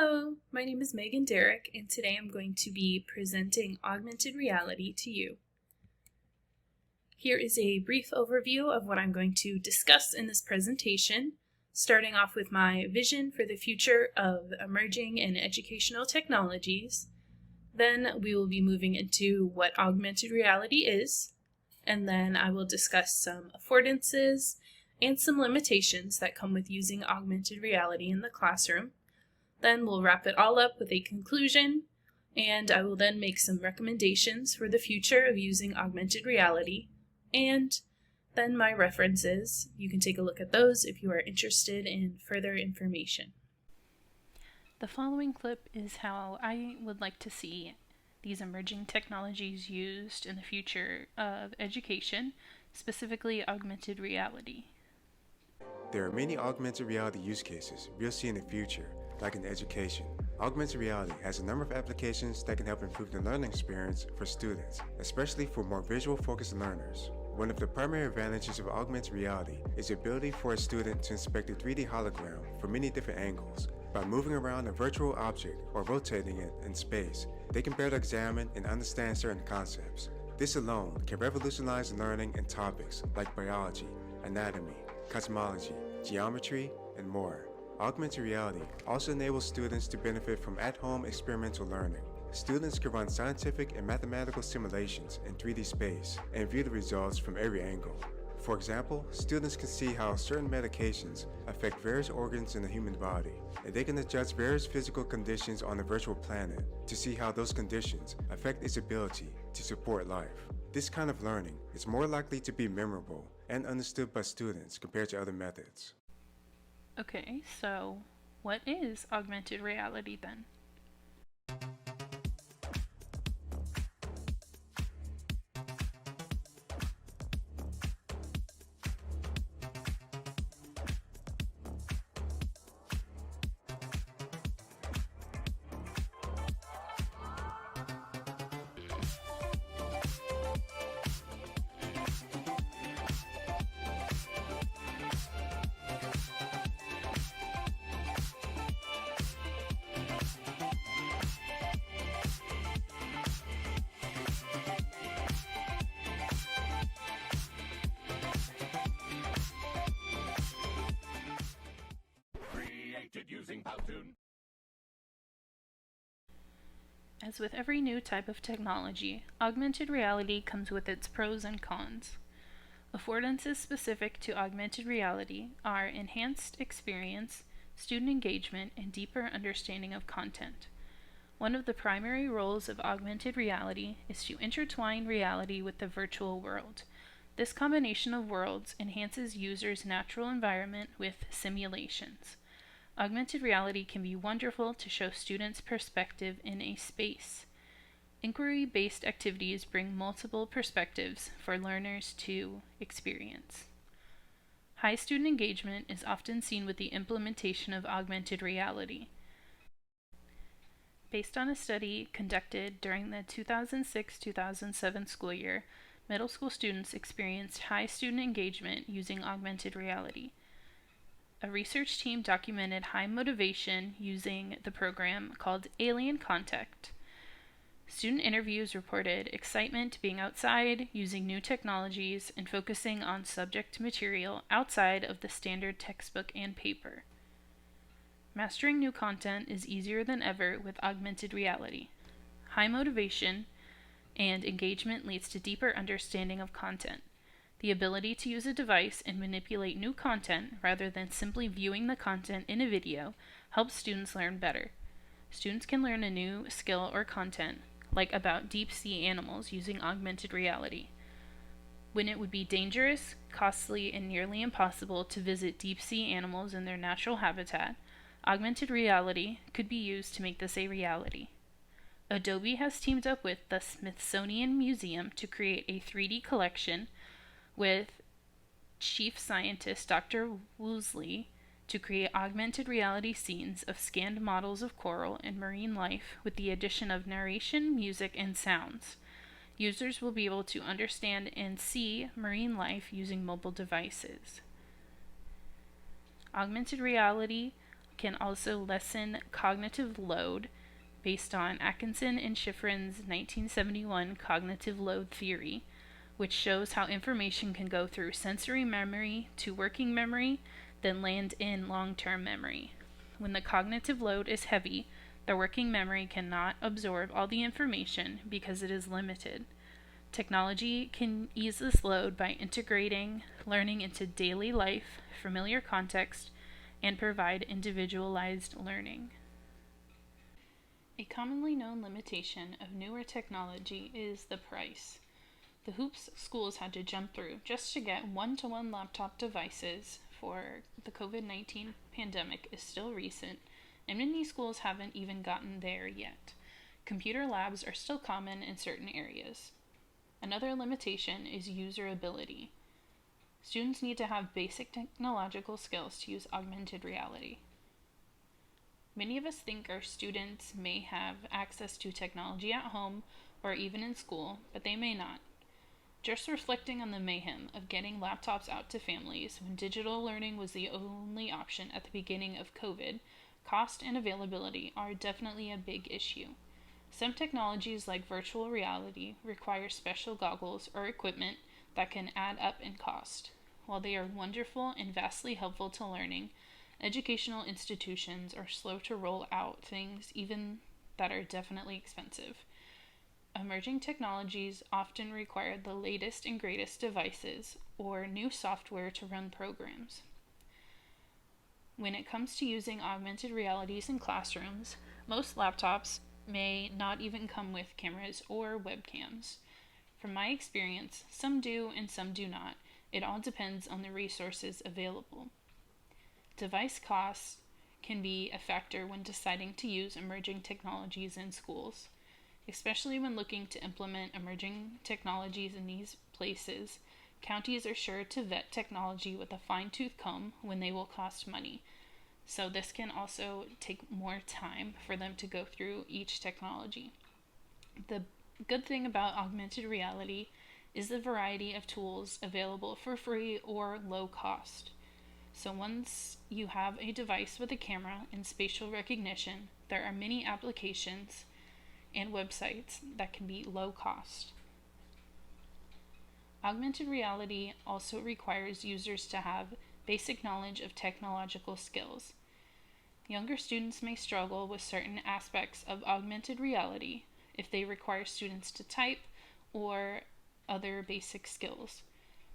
Hello, my name is Megan Derrick, and today I'm going to be presenting augmented reality to you. Here is a brief overview of what I'm going to discuss in this presentation, starting off with my vision for the future of emerging and educational technologies. Then we will be moving into what augmented reality is, and then I will discuss some affordances and some limitations that come with using augmented reality in the classroom. Then we'll wrap it all up with a conclusion, and I will then make some recommendations for the future of using augmented reality, and then my references. You can take a look at those if you are interested in further information. The following clip is how I would like to see these emerging technologies used in the future of education, specifically augmented reality. There are many augmented reality use cases we'll see in the future, like in education. Augmented reality has a number of applications that can help improve the learning experience for students, especially for more visual-focused learners. One of the primary advantages of augmented reality is the ability for a student to inspect a 3D hologram from many different angles. By moving around a virtual object or rotating it in space, they can better examine and understand certain concepts. This alone can revolutionize learning in topics like biology, anatomy, cosmology, geometry, and more. Augmented reality also enables students to benefit from at-home experimental learning. Students can run scientific and mathematical simulations in 3D space and view the results from every angle. For example, students can see how certain medications affect various organs in the human body, and they can adjust various physical conditions on the virtual planet to see how those conditions affect its ability to support life. This kind of learning is more likely to be memorable and understood by students compared to other methods. Okay, so what is augmented reality then? As with every new type of technology, augmented reality comes with its pros and cons. Affordances specific to augmented reality are enhanced experience, student engagement, and deeper understanding of content. One of the primary roles of augmented reality is to intertwine reality with the virtual world. This combination of worlds enhances users' natural environment with simulations. Augmented reality can be wonderful to show students' perspective in a space. Inquiry-based activities bring multiple perspectives for learners to experience. High student engagement is often seen with the implementation of augmented reality. Based on a study conducted during the 2006-2007 school year, middle school students experienced high student engagement using augmented reality. A research team documented high motivation using the program called Alien Contact. Student interviews reported excitement being outside, using new technologies, and focusing on subject material outside of the standard textbook and paper. Mastering new content is easier than ever with augmented reality. High motivation and engagement leads to deeper understanding of content. The ability to use a device and manipulate new content rather than simply viewing the content in a video helps students learn better. Students can learn a new skill or content, like about deep sea animals, using augmented reality. When it would be dangerous, costly, and nearly impossible to visit deep sea animals in their natural habitat, augmented reality could be used to make this a reality. Adobe has teamed up with the Smithsonian Museum to create a 3D collection with chief scientist Dr. Woosley to create augmented reality scenes of scanned models of coral and marine life with the addition of narration, music, and sounds. Users will be able to understand and see marine life using mobile devices. Augmented reality can also lessen cognitive load based on Atkinson and Shiffrin's 1971 cognitive load theory, which shows how information can go through sensory memory to working memory, then land in long-term memory. When the cognitive load is heavy, the working memory cannot absorb all the information because it is limited. Technology can ease this load by integrating learning into daily life, familiar context, and provide individualized learning. A commonly known limitation of newer technology is the price. The hoops schools had to jump through just to get one-to-one laptop devices for the COVID-19 pandemic is still recent, and many schools haven't even gotten there yet. Computer labs are still common in certain areas. Another limitation is usability. Students need to have basic technological skills to use augmented reality. Many of us think our students may have access to technology at home or even in school, but they may not. Just reflecting on the mayhem of getting laptops out to families when digital learning was the only option at the beginning of COVID, cost and availability are definitely a big issue. Some technologies like virtual reality require special goggles or equipment that can add up in cost. While they are wonderful and vastly helpful to learning, educational institutions are slow to roll out things even that are definitely expensive. Emerging technologies often require the latest and greatest devices or new software to run programs. When it comes to using augmented realities in classrooms, most laptops may not even come with cameras or webcams. From my experience, some do and some do not. It all depends on the resources available. Device costs can be a factor when deciding to use emerging technologies in schools, especially when looking to implement emerging technologies in these places. Counties are sure to vet technology with a fine-tooth comb when they will cost money. So this can also take more time for them to go through each technology. The good thing about augmented reality is the variety of tools available for free or low cost. So once you have a device with a camera and spatial recognition, there are many applications and websites that can be low cost. Augmented reality also requires users to have basic knowledge of technological skills. Younger students may struggle with certain aspects of augmented reality if they require students to type or other basic skills.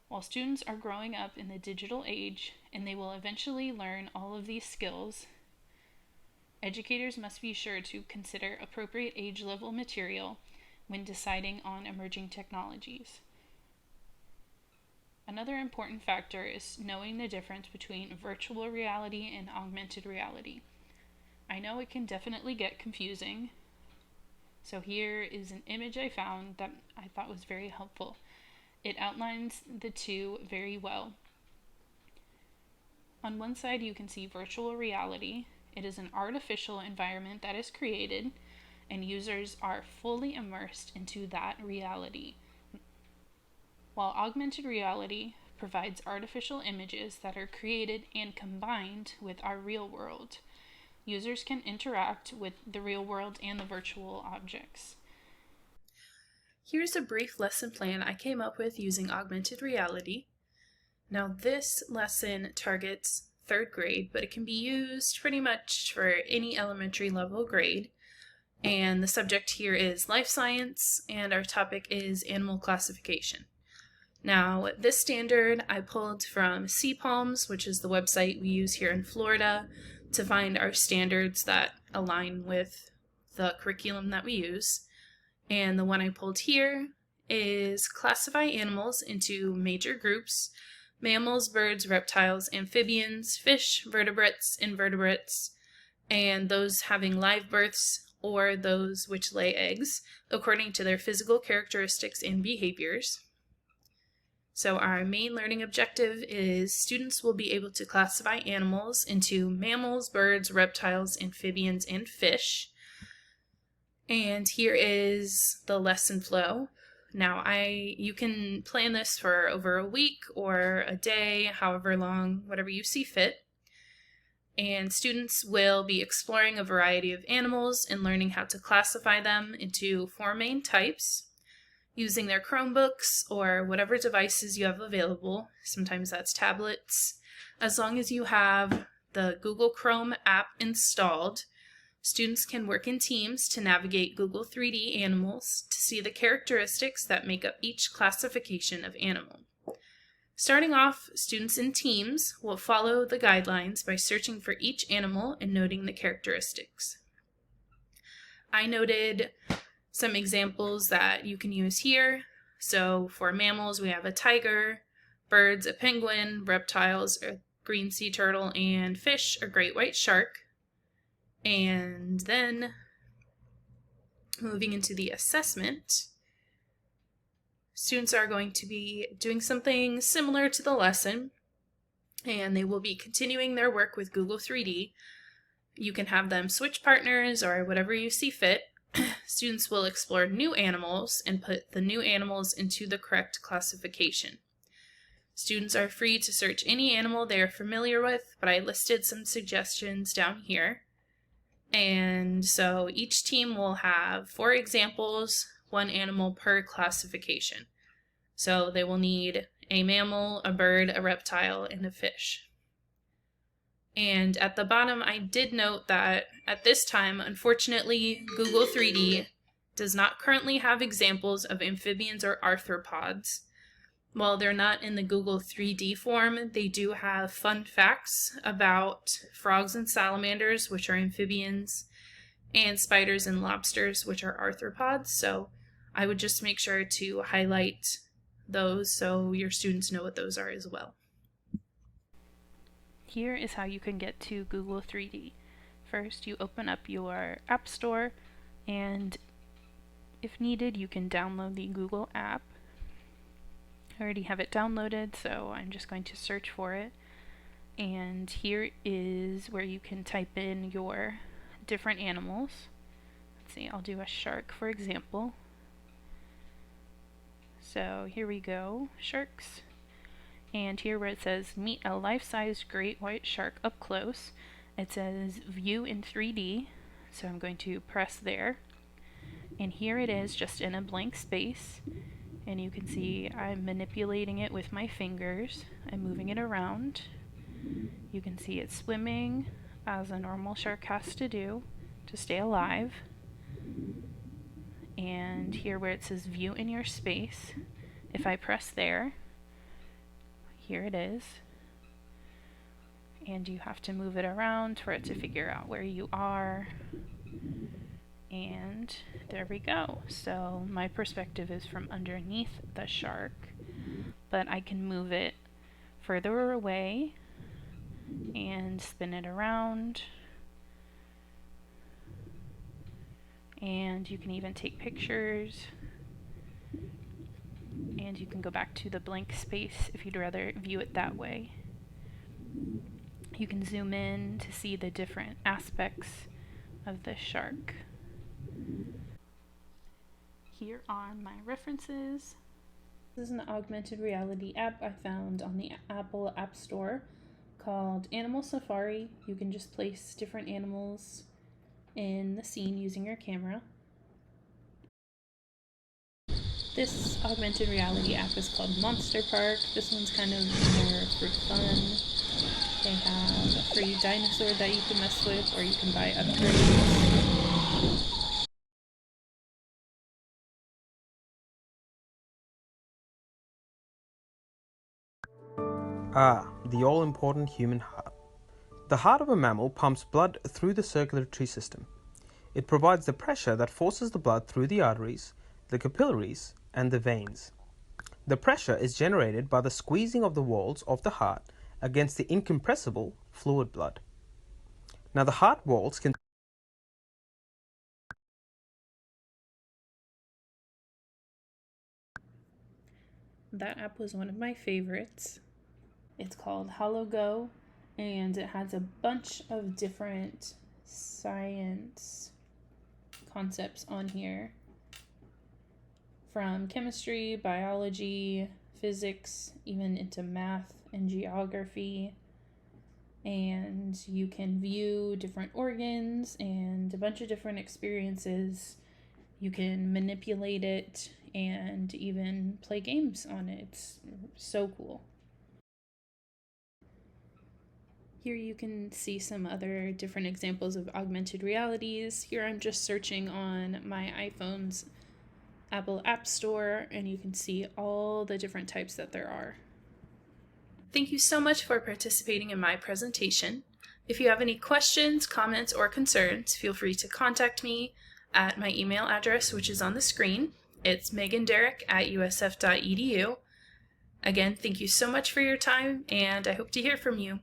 While students are growing up in the digital age and they will eventually learn all of these skills, educators must be sure to consider appropriate age level material when deciding on emerging technologies. Another important factor is knowing the difference between virtual reality and augmented reality. I know it can definitely get confusing, so here is an image I found that I thought was very helpful. It outlines the two very well. On one side you can see virtual reality. It is an artificial environment that is created, and users are fully immersed into that reality. While augmented reality provides artificial images that are created and combined with our real world, users can interact with the real world and the virtual objects. Here's a brief lesson plan I came up with using augmented reality. Now this lesson targets 3rd grade, but it can be used pretty much for any elementary level grade. And the subject here is life science, and our topic is animal classification. Now, this standard I pulled from CPALMS, which is the website we use here in Florida to find our standards that align with the curriculum that we use. And the one I pulled here is classify animals into major groups: mammals, birds, reptiles, amphibians, fish, vertebrates, invertebrates, and those having live births or those which lay eggs, according to their physical characteristics and behaviors. So our main learning objective is students will be able to classify animals into mammals, birds, reptiles, amphibians, and fish. And here is the lesson flow. Now you can plan this for over a week or a day, however long, whatever you see fit. And students will be exploring a variety of animals and learning how to classify them into 4 main types using their Chromebooks or whatever devices you have available. Sometimes that's tablets. As long as you have the Google Chrome app installed, students can work in teams to navigate Google 3D animals to see the characteristics that make up each classification of animal. Starting off, students in teams will follow the guidelines by searching for each animal and noting the characteristics. I noted some examples that you can use here. So for mammals, we have a tiger, birds, a penguin, reptiles, a green sea turtle, and fish, a great white shark. And then moving into the assessment, students are going to be doing something similar to the lesson, and they will be continuing their work with Google 3D. You can have them switch partners or whatever you see fit. Students will explore new animals and put the new animals into the correct classification. Students are free to search any animal they are familiar with, but I listed some suggestions down here. And so each team will have 4 examples, 1 animal per classification. So they will need a mammal, a bird, a reptile, and a fish. And at the bottom, I did note that at this time, unfortunately, Google 3D does not currently have examples of amphibians or arthropods. While they're not in the Google 3D form, they do have fun facts about frogs and salamanders, which are amphibians, and spiders and lobsters, which are arthropods. So I would just make sure to highlight those so your students know what those are as well. Here is how you can get to Google 3D. First, you open up your App Store, and if needed, you can download the Google app. I already have it downloaded, so I'm just going to search for it. And here is where you can type in your different animals. Let's see, I'll do a shark, for example. So here we go, sharks. And here where it says meet a life-size great white shark up close, it says view in 3D. So I'm going to press there. And here it is just in a blank space. And you can see I'm manipulating it with my fingers. I'm moving it around. You can see it swimming as a normal shark has to do to stay alive. And here where it says view in your space, if I press there, here it is. And you have to move it around for it to figure out where you are. And there we go. So my perspective is from underneath the shark, but I can move it further away and spin it around. And you can even take pictures. And you can go back to the blank space if you'd rather view it that way. You can zoom in to see the different aspects of the shark. Here are my references. This is an augmented reality app I found on the Apple App Store called Animal Safari. You can just place different animals in the scene using your camera. This augmented reality app is called Monster Park. This one's kind of more for fun. They have a free dinosaur that you can mess with, or you can buy upgrades. The all-important human heart. The heart of a mammal pumps blood through the circulatory system. It provides the pressure that forces the blood through the arteries, the capillaries, and the veins. The pressure is generated by the squeezing of the walls of the heart against the incompressible fluid blood. Now the heart walls can That app was one of my favorites. It's called HoloGo, and it has a bunch of different science concepts on here, from chemistry, biology, physics, even into math and geography. and you can view different organs and a bunch of different experiences. You can manipulate it and even play games on it. It's so cool. Here you can see some other different examples of augmented realities. Here I'm just searching on my iPhone's Apple App Store, and you can see all the different types that there are. Thank you so much for participating in my presentation. If you have any questions, comments, or concerns, feel free to contact me at my email address, which is on the screen. It's meganderrick@usf.edu. Again, thank you so much for your time, and I hope to hear from you.